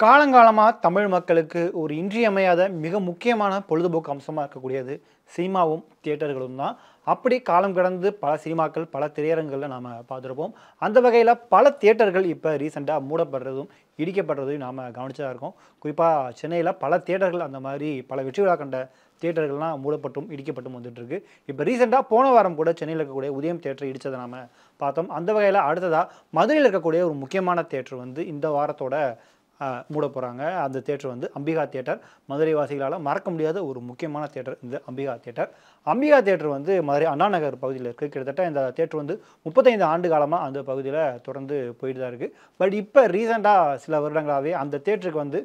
காலங்காலமா தமிழ் மக்களுக்கு ஒரு இன்றியமையாத மிக முக்கியமான பொழுதுபோக்கு அம்சமா இருக்கக்கூடியது சினிமாவும் தியேட்டர்களும் தான். அப்படி காலம் கடந்து பல சினிமாக்கள், பல திரையரங்குகள்ல நாம பார்த்துருப்போம். அந்த வகையில பல தியேட்டர்கள் இப்ப ரீசென்ட்டா மூடப்படுறதும், இடிக்கப்படுறதையும் நாம கவனிச்சதா இருக்கோம். குறிப்பா சென்னையில பல தியேட்டர்கள் அந்த மாரி பல வெற்றி விழா கண்ட தியேட்டர்கள்லாம் மூடப்பட்டும், இடிக்கப்பட்டும் வந்துட்டு இருக்கு. இப்ப ரீசென்ட்டா போன வாரம் கூட சென்னையில இருக்கக்கூடிய உதயம் தியேட்டர் இடிச்சத நாம பார்த்தோம். அந்த வகையில அடுத்ததா மதுரையில இருக்கக்கூடிய ஒரு முக்கியமான தியேட்டர் வந்து இந்த வாரத்தோட மூட போகிறாங்க. அந்த தியேட்டர் வந்து அம்பிகா தியேட்டர். மதுரை வாசிகளால் மறக்க முடியாத ஒரு முக்கியமான தியேட்டர் இந்த அம்பிகா தியேட்டர். அம்பிகா தியேட்டர் வந்து மதுரை அண்ணா நகர் பகுதியில் இருக்குது. கிட்டத்தட்ட இந்த தியேட்டர் வந்து 35 ஆண்டு காலமாக அந்த பகுதியில் தொடர்ந்து போயிட்டு தான் இருக்குது. பட் இப்போ ரீசெண்டாக சில வருடங்களாகவே அந்த தியேட்டருக்கு வந்து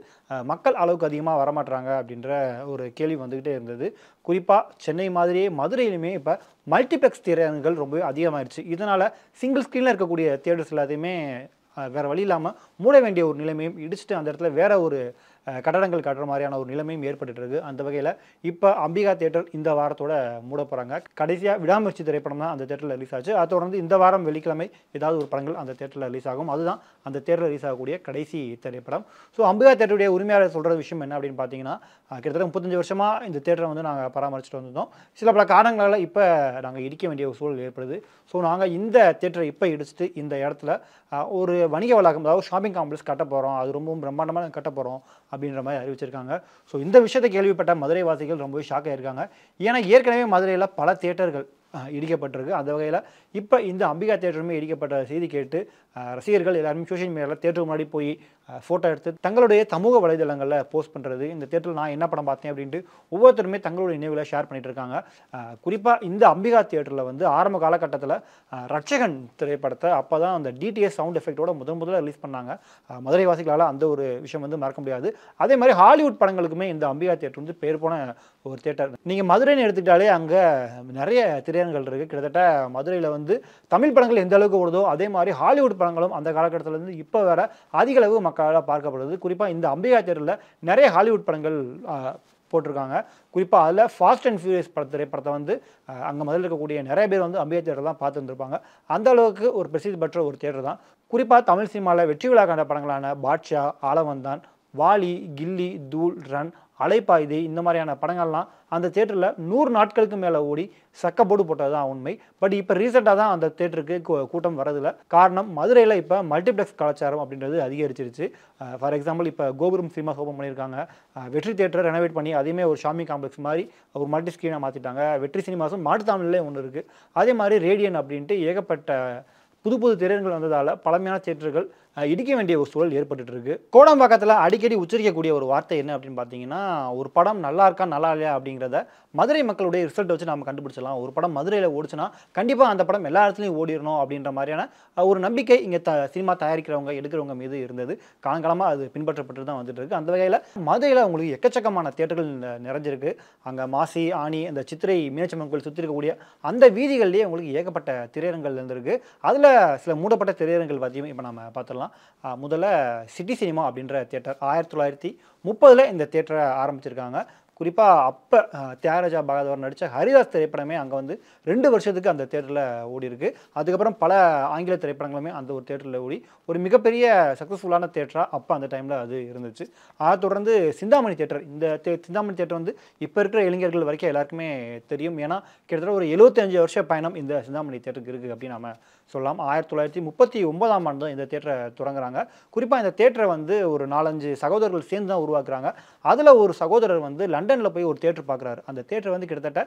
மக்கள் அளவுக்கு அதிகமாக வரமாட்டுறாங்க அப்படின்ற ஒரு கேள்வி வந்துக்கிட்டே இருந்தது. குறிப்பாக சென்னை மாதிரியே மதுரையிலுமே இப்போ மல்டிப்ளெக்ஸ் திரையரங்குகள் ரொம்பவே அதிகமாகிடுச்சு. இதனால் சிங்கிள் ஸ்க்ரீனில் இருக்கக்கூடிய தியேட்டர்ஸ் எல்லாத்தையுமே வேறு வழி இல்லாமல் மூட வேண்டிய ஒரு நிலைமையும் இடிச்சுட்டு அந்த இடத்துல வேற ஒரு கட்டடங்கள் கட்டுற மாதிரியான ஒரு நிலைமையும் ஏற்பட்டு இருக்கு. அந்த வகையில் இப்போ அம்பிகா தியேட்டர் இந்த வாரத்தோட மூட போகிறாங்க. கடைசியாக விடாமுயற்சி திரைப்படம் தான் அந்த தேட்டரில் ரிலீஸ் ஆச்சு. அதை தொடர்ந்து இந்த வாரம் வெள்ளிக்கிழமை ஏதாவது ஒரு படங்கள் அந்த தேட்டரில் ரிலீஸ் ஆகும். அதுதான் அந்த தேட்டரில் ரிலீஸ் ஆகக்கூடிய கடைசி திரைப்படம். ஸோ அம்பிகா தேட்டருடைய உரிமையாளர் சொல்கிற விஷயம் என்ன அப்படின்னு பார்த்தீங்கன்னா, கிட்டத்தட்ட 35 வருஷமாக இந்த தேட்டரை வந்து நாங்கள் பராமரிச்சுட்டு வந்திருந்தோம். சில பல காரணங்களால் இப்போ நாங்கள் இடிக்க வேண்டிய ஒரு சூழல் ஏற்படுது. ஸோ நாங்கள் இந்த தேட்டரை இப்போ இடிச்சுட்டு இந்த இடத்துல ஒரு வணிக வளாகம், அதாவது ஷாப்பிங் காம்ப்ளெக்ஸ் கட்ட போகிறோம், அது ரொம்பவும் பிரம்மாண்டமாக கட்ட போகிறோம் அப்படின்ற மாதிரி அறிவிச்சிருக்காங்க. ஸோ இந்த விஷயத்தை கேள்விப்பட்ட மதுரை வாசிகள் ரொம்பவே ஷாக் ஆகியிருக்காங்க. ஏன்னா ஏற்கனவே மதுரையில் பல தியேட்டர்கள் இடிக்கப்பட்டிருக்கு. அந்த வகையில் இப்போ இந்த அம்பிகா தியேட்டருமே இடிக்கப்பட்ட செய்தி கேட்டு ரசிகர்கள் எல்லாருமே சோஷியல் மீடியாவில் தியேட்டருக்கு முன்னாடி போய் ஃபோட்டோ எடுத்து தங்களுடைய சமூக வலைதளங்களில் போஸ்ட் பண்ணுறது, இந்த தியேட்டரில் நான் என்ன படம் பார்த்தேன் அப்படின்ட்டு ஒவ்வொருத்தருமே தங்களுடைய நினைவுகளை ஷேர் பண்ணிட்டு இருக்காங்க. குறிப்பாக இந்த அம்பிகா தியேட்டரில் வந்து ஆரம்ப காலகட்டத்தில் ரட்சகன் திரைப்படத்தை அப்போ தான் அந்த டிடிஎஸ் சவுண்ட் எஃபெக்டோட முதல்ல ரிலீஸ் பண்ணாங்க. மதுரை வாசிகளால் அந்த ஒரு விஷயம் வந்து மறக்க முடியாது. அதே மாதிரி ஹாலிவுட் படங்களுக்குமே இந்த அம்பிகா தியேட்டர் வந்து பேர் போன ஒரு தியேட்டர். நீங்கள் மதுரைன்னு எடுத்துக்கிட்டாலே அங்கே நிறைய திரையரங்குகள் இருக்குது. கிட்டத்தட்ட மதுரையில் வந்து தமிழ் படங்கள் எந்த அளவுக்கு ஓடுதோ அதே மாதிரி ஹாலிவுட் படங்களும் அந்த காலகட்டத்திலேருந்து இப்போ வேற அதிக அளவு மக்களால் பார்க்கப்படுது. குறிப்பாக இந்த அம்பிகா தியேட்டரில் நிறைய ஹாலிவுட் படங்கள் போட்டிருக்காங்க. குறிப்பாக அதில் ஃபாஸ்ட் அண்ட் ஃபியூரியஸ் திரைப்படத்தை வந்து அங்கே மதுரையில் இருக்கக்கூடிய நிறைய பேர் வந்து அம்பிகா தியேட்டர் தான் பார்த்துருந்துருப்பாங்க. அந்த அளவுக்கு ஒரு பிரசித்தி பெற்ற ஒரு தியேட்டர் தான். குறிப்பாக தமிழ் சினிமாவில் வெற்றி விழா கண்ட படங்களான பாட்ஷா, ஆலவந்தான், வாலி, கில்லி, தூள், ரன், அலைப்பாயுதே இந்த மாதிரியான படங்கள்லாம் அந்த தேட்டரில் 100 நாட்களுக்கு மேலே ஓடி சக்கப்போடு போட்டது தான் உண்மை. பட் இப்போ ரீசெண்டாக தான் அந்த தேட்டருக்கு கூட்டம் வரதில்லை. காரணம் மதுரையில் இப்போ மல்டிப்ளெக்ஸ் கலாச்சாரம் அப்படின்றது அதிகரிச்சிருச்சு. ஃபார் எக்ஸாம்பிள் இப்போ கோபுரம் சினிமாஸ் ஓப்பன் பண்ணியிருக்காங்க. வெற்றி தேட்டரை ரெனோவேட் பண்ணி அதையுமே ஒரு ஷாமிங் காம்ப்ளெக்ஸ் மாதிரி ஒரு மல்டி ஸ்க்ரீனாக மாற்றிட்டாங்க. வெற்றி சினிமாஸும் மாட்டுத்தாமிலே ஒன்று இருக்குது. அதே மாதிரி ரேடியன் அப்படின்ட்டு ஏகப்பட்ட புது புது திரையரங்குகள் வந்ததால் பழமையான தியேட்டர்கள் இடிக்க வேண்டிய ஒரு சூழல் ஏற்பட்டு இருக்கு. கோடம்பாக்கத்தில் அடிக்கடி உச்சரிக்கக்கூடிய ஒரு வார்த்தை என்ன அப்படின்னு பார்த்தீங்கன்னா, ஒரு படம் நல்லா இருக்கா நல்லா இல்லையா அப்படிங்கிறத மதுரை மக்களுடைய ரிசல்ட் வச்சு நம்ம கண்டுபிடிச்சிடலாம். ஒரு படம் மதுரையில் ஓடிச்சுன்னா கண்டிப்பாக அந்த படம் எல்லா இடத்துலையும் ஓடிடணும் அப்படின்ற மாதிரியான ஒரு நம்பிக்கை இங்கே சினிமா தயாரிக்கிறவங்க எடுக்கிறவங்க மீது இருந்தது. காலங்காலமாக அது பின்பற்றப்பட்டு தான் வந்துட்டு இருக்கு. அந்த வகையில் மதுரையில் உங்களுக்கு எக்கச்சக்கமான தியேட்டர்கள் நிறைஞ்சிருக்கு. அங்கே மாசி, ஆணி, அந்த சித்திரை மீனாட்சி அம்மன் கோயில் சுற்றி இருக்கக்கூடிய அந்த வீதிகள்லேயே உங்களுக்கு ஏகப்பட்ட திரையரங்குகள் இருந்திருக்கு. அதில் சில மூடப்பட்ட திரையரங்குகள் பற்றியும் இப்போ நம்ம பார்த்துடலாம். முதல்ல சிட்டி சினிமா அப்படின்ற தியேட்டர் 1930 இந்த தியேட்டரை ஆரம்பிச்சிருக்காங்க. குறிப்பாக அப்போ தியாகராஜா பகதவர் நடித்த ஹரிதாஸ் திரைப்படமே அங்கே வந்து 2 வருஷத்துக்கு அந்த தேட்டரில் ஓடி இருக்கு. அதுக்கப்புறம் பல ஆங்கில திரைப்படங்களுமே அந்த ஒரு தேட்டரில் ஓடி ஒரு மிகப்பெரிய சக்ஸஸ்ஃபுல்லான தேட்டராக அப்போ அந்த டைமில் அது இருந்துச்சு. அதை தொடர்ந்து சிந்தாமணி தேட்டர், இந்த சிந்தாமணி தேட்டர் வந்து இப்போ இருக்கிற இளைஞர்கள் வரைக்கும் எல்லாருக்குமே தெரியும். ஏன்னா கிட்டத்தட்ட ஒரு 75 வருஷ பயணம் இந்த சிந்தாமணி தேட்டருக்கு இருக்குது அப்படின்னு நம்ம சொல்லலாம். 1939ஆம் ஆண்டு தான் இந்த தேட்டரை தொடங்குறாங்க. குறிப்பாக இந்த தேட்டரை வந்து ஒரு 4-5 சகோதரர்கள் சேர்ந்து தான் உருவாக்குறாங்க. அதில் ஒரு சகோதரர் வந்து லண்டனில் போய் ஒரு தேட்டர் பார்க்குறாரு. அந்த தேட்டர் வந்து கிட்டத்தட்ட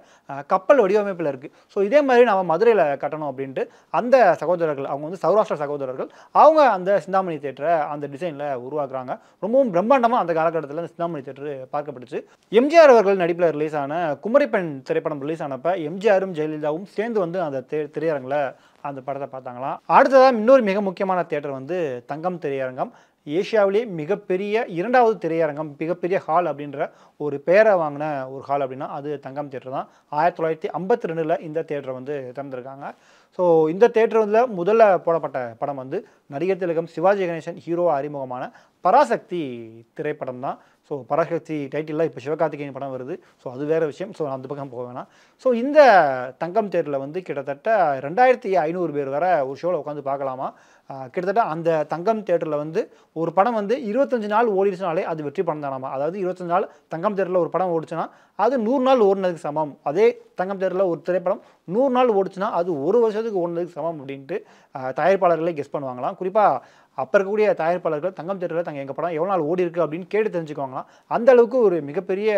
கப்பல் வடிவமைப்பில் இருக்குது. ஸோ இதே மாதிரி நம்ம மதுரையில் கட்டணும் அப்படின்ட்டு அந்த சகோதரர்கள், அவங்க வந்து சௌராஷ்டிரா சகோதரர்கள், அவங்க அந்த சிந்தாமணி தேட்டரை அந்த டிசைனில் உருவாக்குறாங்க. ரொம்பவும் பிரம்மாண்டமாக அந்த காலகட்டத்தில் அந்த சிந்தாமணி தேட்டர் பார்க்கப்பட்டுச்சு. எம்ஜிஆர் அவர்கள் நடிப்பில் ரிலீஸ் ஆன குமரிப்பெண் திரைப்படம் ரிலீஸ் ஆனப்போ எம்ஜிஆரும் ஜெயலலிதாவும் சேர்ந்து வந்து அந்த திரையரங்கில் அந்த படத்தை பார்த்தாங்களாம். அடுத்ததாக இன்னொரு மிக முக்கியமான தியேட்டர் வந்து தங்கம் திரையரங்கம். ஏஷியாவிலே மிகப்பெரிய 2வது திரையரங்கம், மிகப்பெரிய ஹால் அப்படின்ற ஒரு பெயரை வாங்கின ஒரு ஹால் அப்படின்னா அது தங்கம் தியேட்டர் தான். 1952 இந்த தியேட்டரை வந்து திறந்திருக்காங்க. ஸோ இந்த தியேட்டர்ல முதல்ல போடப்பட்ட படம் வந்து நடிகர் திலகம் சிவாஜி கணேசன் ஹீரோவா அறிமுகமான பராசக்தி திரைப்படம் தான். ஸோ பராசக்தி டைட்டிலில் இப்போ சிவகார்த்திகேயன் படம் வருது. ஸோ அது வேற விஷயம். ஸோ அந்த பக்கம் போக வேணாம். ஸோ இந்த தங்கம் தியேட்டரில் வந்து கிட்டத்தட்ட 2500 பேர் வரை ஒரு ஷோவில் உட்காந்து பார்க்கலாமா. கிட்டத்தட்ட அந்த தங்கம் தியேட்டரில் வந்து ஒரு படம் வந்து 25 நாள் ஓடிடுச்சுனாலே அது வெற்றி படம் தானாமா. அதாவது 25 நாள் தங்கம் தியேட்டரில் ஒரு படம் ஓடிச்சுன்னா அது 100 நாள் ஓடினதுக்கு சமம். அதே தங்கம் தியேட்டரில் ஒரு திரைப்படம் 100 நாள் ஓடிச்சுன்னா அது ஒரு வருஷத்துக்கு ஓடினதுக்கு சமம் அப்படின்ட்டு தயாரிப்பாளர்களே கெஸ் பண்ணுவாங்களாம். குறிப்பாக அப்போ இருக்கக்கூடிய தயாரிப்பாளர்கள் தங்கம் தியேட்டரில் தங்க எங்கள் படம் எவ்வளோ நாள் ஓடி இருக்குது அப்படின்னு கேட்டு தெரிஞ்சுக்குவாங்களாம். அந்த அளவுக்கு ஒரு மிகப்பெரிய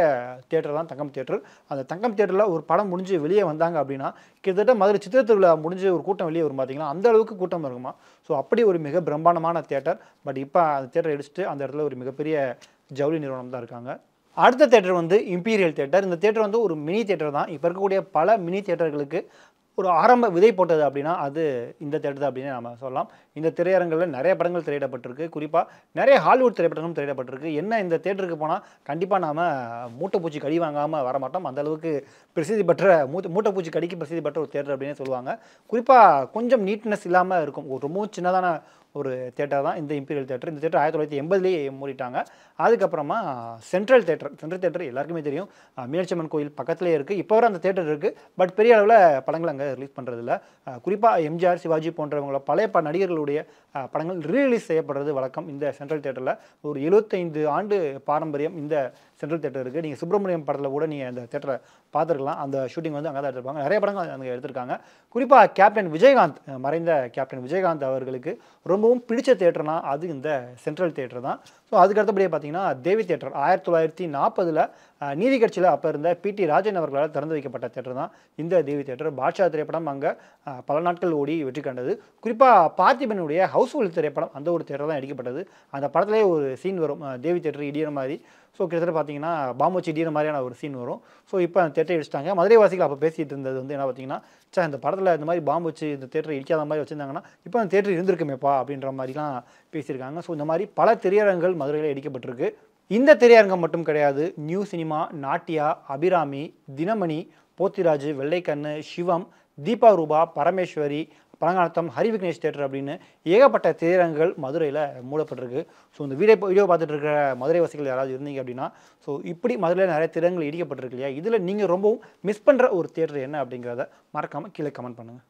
தியேட்டர் தான் தங்கம் தியேட்டர். அந்த தங்கம் தியேட்டரில் ஒரு படம் முடிஞ்சு வெளியே வந்தாங்க அப்படின்னா கிட்டத்தட்ட மதுரை சித்திரை திருவிழா முடிஞ்சு ஒரு கூட்டம் வெளியே வரும் பார்த்தீங்களா, அந்த அளவுக்கு கூட்டம் இருக்குமா. ஸோ அப்படி ஒரு மிக பிரம்மாண்டமான தியேட்டர். பட் இப்போ அந்த தியேட்டரை இடிச்சுட்டு அந்த இடத்துல ஒரு மிகப்பெரிய ஜவுளி நிறுவனம் தான் இருக்காங்க. அடுத்த தியேட்டர் வந்து இம்பீரியல் தியேட்டர். இந்த தியேட்டர் வந்து ஒரு மினி தியேட்டர் தான். இப்போ இருக்கக்கூடிய பல மினி தியேட்டர்களுக்கு ஒரு ஆரம்ப விதை போட்டது அப்படின்னா அது இந்த தியேட்டர் தான் அப்படின்னு நம்ம சொல்லலாம். இந்த திரையரங்கில் நிறைய படங்கள் திரையிடப்பட்டிருக்கு. குறிப்பாக நிறைய ஹாலிவுட் திரைப்படங்களும் திரையிடப்பட்டிருக்கு. என்ன இந்த தியேட்டருக்கு போனால் கண்டிப்பாக நாம் மூட்டைப்பூச்சி கடி வாங்காமல் வரமாட்டோம். அந்தளவுக்கு பிரசித்தி பெற்ற மூட்டைப்பூச்சி கடிக்கு பிரசித்தி பெற்ற ஒரு தியேட்டர் அப்படின்னு சொல்லுவாங்க. குறிப்பாக கொஞ்சம் நீட்னஸ் இல்லாமல் இருக்கும். ரொம்பவும் சின்னதான ஒரு தியேட்டர் தான் இந்த இம்பீரியல் தியேட்டர். இந்த தியேட்டர் 1980லேயே மூடிட்டாங்க. அதுக்கப்புறமா சென்ட்ரல் தியேட்டர் எல்லாருக்குமே தெரியும். மீனாட்சி அம்மன் கோயில் பக்கத்துலேயே இருக்குது. இப்போ வரை அந்த தியேட்டர் இருக்குது. பட் பெரிய அளவில் படங்கள் அங்கே ரிலீஸ் பண்ணுறதில்ல. குறிப்பாக எம்ஜிஆர், சிவாஜி போன்றவங்கள பழைய நடிகர்களுடைய படங்கள் ரீரிலீஸ் செய்யப்படுறது வழக்கம் இந்த சென்ட்ரல் தியேட்டரில். ஒரு 75 ஆண்டு பாரம்பரியம் இந்த சென்ட்ரல் தியேட்டர் இருக்குது. நீங்கள் சுப்பிரமணியம் படத்தில் கூட நீங்கள் அந்த தியேட்டரை பார்த்துருக்கலாம். அந்த ஷூட்டிங் வந்து அங்கே தான் எடுத்திருப்பாங்க. நிறைய படங்கள் அங்கே எடுத்திருக்காங்க. குறிப்பாக கேப்டன் விஜயகாந்த், மறைந்த கேப்டன் விஜயகாந்த் அவர்களுக்கு ரொம்பவும் பிடிச்ச தியேட்டர்னா அது இந்த சென்ட்ரல் தியேட்டர் தான். ஸோ அதுக்கு அடுத்தபடியே பார்த்தீங்கன்னா தேவி தியேட்டர் 1940 நீதி கட்சியில் அப்போ இருந்த பிடி ராஜன் அவர்களால் திறந்து வைக்கப்பட்ட தியேட்டர் தான் இந்த தேவி தியேட்டர். பாட்ஷா திரைப்படம் அங்கே பல நாட்கள் ஓடி வெற்றி கண்டது. குறிப்பாக பார்த்திபனுடைய ஹவுஸ்ஃபுல் திரைப்படம் அந்த ஒரு தியேட்டர் தான் எடுக்கப்பட்டது. அந்த படத்திலே ஒரு சீன் வரும், தேவி தியேட்டர் இடிகிற மாதிரி. ஸோ கிட்டத்தட்ட பார்த்தீங்கன்னா பாம்பு வச்சு இடிகிற மாதிரியான ஒரு சீன் வரும். ஸோ இப்போ அந்த தியேட்டரை இடிச்சிட்டாங்க. மதுரை வாசிகள் அப்போ பேசிகிட்டு இருந்தது வந்து என்ன பார்த்தீங்கன்னா, இந்த படத்தில் இந்த மாதிரி பாம்பு வச்சு இந்த தியேட்டரை இடிக்காத மாதிரி வச்சுருந்தாங்கன்னா இப்போ அந்த தியேட்டர் இருந்திருக்குமேப்பா அப்படின்ற மாதிரிலாம் பேசியிருக்காங்க. ஸோ இந்த மாதிரி பல திரையரங்குகள் மதுரையில் இடிக்கப்பட்டிருக்கு. இந்த திரையரங்கம் மட்டும் கிடையாது. நியூ சினிமா, நாட்டியா, அபிராமி, தினமணி, போத்திராஜ், வெள்ளைக்கண்ணு, சிவம், தீபா ரூபா, பரமேஸ்வரி, பழங்காலத்தம், ஹரி விக்னேஷ் தியேட்டர் அப்படின்னு ஏகப்பட்ட திரையரங்குகள் மதுரையில் மூடப்பட்டிருக்கு. ஸோ இந்த வீடியோ பார்த்துட்டு இருக்கிற மதுரை வாசிகள் யாராவது இருந்தீங்க அப்படின்னா, ஸோ இப்படி மதுரையில் நிறைய திரையரங்குகள் இடிக்கப்பட்டிருக்கு இல்லையா, இதில் நீங்கள் ரொம்பவும் மிஸ் பண்ணுற ஒரு தியேட்டர் என்ன அப்படிங்கிறத மறக்காமல் கீழே கமெண்ட் பண்ணுங்கள்.